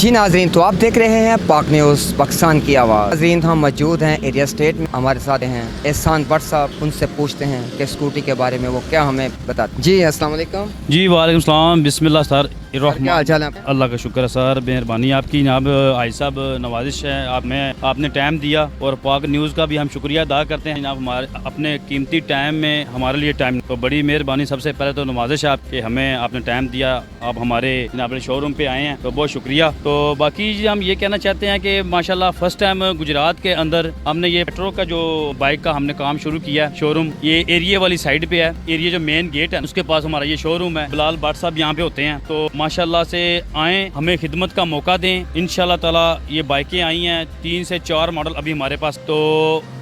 जी नाजरीन, तो आप देख रहे हैं पाक न्यूज़ पाकिस्तान की आवाज़। नाजरीन, हम मौजूद हैं एरिया स्टेट में। हमारे साथ हैं एहसान भट्ट साहब। उनसे पूछते हैं कि स्कूटी के बारे में वो क्या हमें बताते। जी अस्सलाम वालेकुम। जी वालेकुम सलाम, बिस्मिल्लाह सर। क्या हाल चाल है? अल्लाह का शुक्र है सर, मेहरबानी आपकी जनाब। आई साहब नवाजिश है आपने टाइम दिया और पाक न्यूज़ का भी हम शुक्रिया अदा करते हैं जनाब। हमारे अपने कीमती टाइम में हमारे लिए टाइम, तो बड़ी मेहरबानी। सबसे पहले तो नवाजिश है आपके, हमें आपने टाइम दिया, आप हमारे जनाब शोरूम पे आए हैं, तो बहुत शुक्रिया। तो बाकी जी हम ये कहना चाहते हैं कि माशाल्लाह फर्स्ट टाइम गुजरात के अंदर हमने ये पेट्रोल का जो बाइक का हमने काम शुरू किया। शोरूम ये एरिया वाली साइड पे है, एरिया जो मेन गेट है उसके पास हमारा ये शोरूम है। बिलाल भट्ट साहब यहाँ पे होते हैं, तो माशाल्लाह से आए, हमें खिदमत का मौका दें। इंशाल्लाह ताला ये बाइकें आई हैं 3 से 4 मॉडल अभी हमारे पास, तो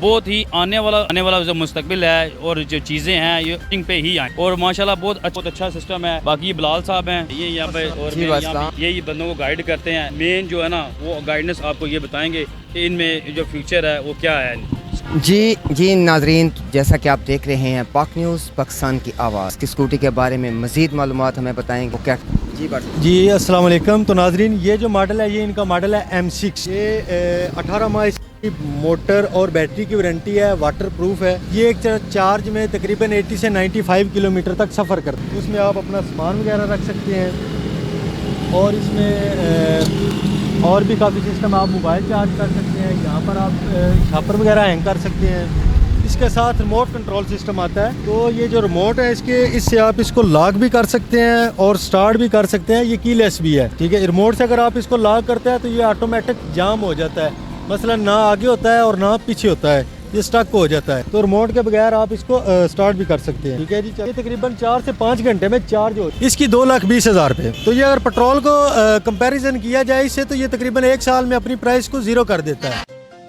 बहुत ही आने वाला जो मुस्तकबिल है और जो चीज़ें हैं ये पे ही आए, और माशाल्लाह बहुत अच्छा सिस्टम है। बाकी बिलाल साहब हैं ये यहाँ पे, और यही बंदों को गाइड करते हैं। मेन जो है ना वो गाइडेंस आपको ये बताएंगे कि इनमें जो फ्यूचर है वो क्या है। जी नाजरीन, जैसा कि आप देख रहे हैं पाक न्यूज़ पाकिस्तान की आवाज़ की स्कूटी के बारे में मज़ीद मालूमात हमें बताएंगे वो क्या। जी अस्सलाम वालेकुम। तो नाजरीन, ये जो मॉडल है ये इनका मॉडल है M6। ये 18 माह इसकी मोटर और बैटरी की वारंटी है, वाटर प्रूफ है। ये एक चार्ज में तकरीबन 80 से 95 किलोमीटर तक सफ़र करते हैं। उसमें आप अपना सामान वगैरह रख सकते हैं, और इसमें और भी काफ़ी सिस्टम, आप मोबाइल चार्ज कर सकते हैं, यहाँ पर आप शापर वगैरह हैंग कर सकते हैं। इसके साथ रिमोट कंट्रोल सिस्टम आता है, तो ये जो रिमोट है इससे आप इसको लॉक भी कर सकते हैं और स्टार्ट भी कर सकते हैं। ये कीलेस भी है, ठीक है। रिमोट से अगर आप इसको लॉक करते हैं तो ये ऑटोमेटिक जाम हो जाता है, मसलन ना आगे होता है और ना पीछे होता है, ये स्टक हो जाता है। तो रिमोट के बगैर आप इसको स्टार्ट भी कर सकते हैं, ठीक है जी। ये तकरीबन 4 से 5 घंटे में चार्ज हो। इसकी 2,20,000 रुपये। तो ये अगर पेट्रोल को कंपैरिजन किया जाए इससे, तो ये तकरीबन 1 साल में अपनी प्राइस को 0 कर देता है।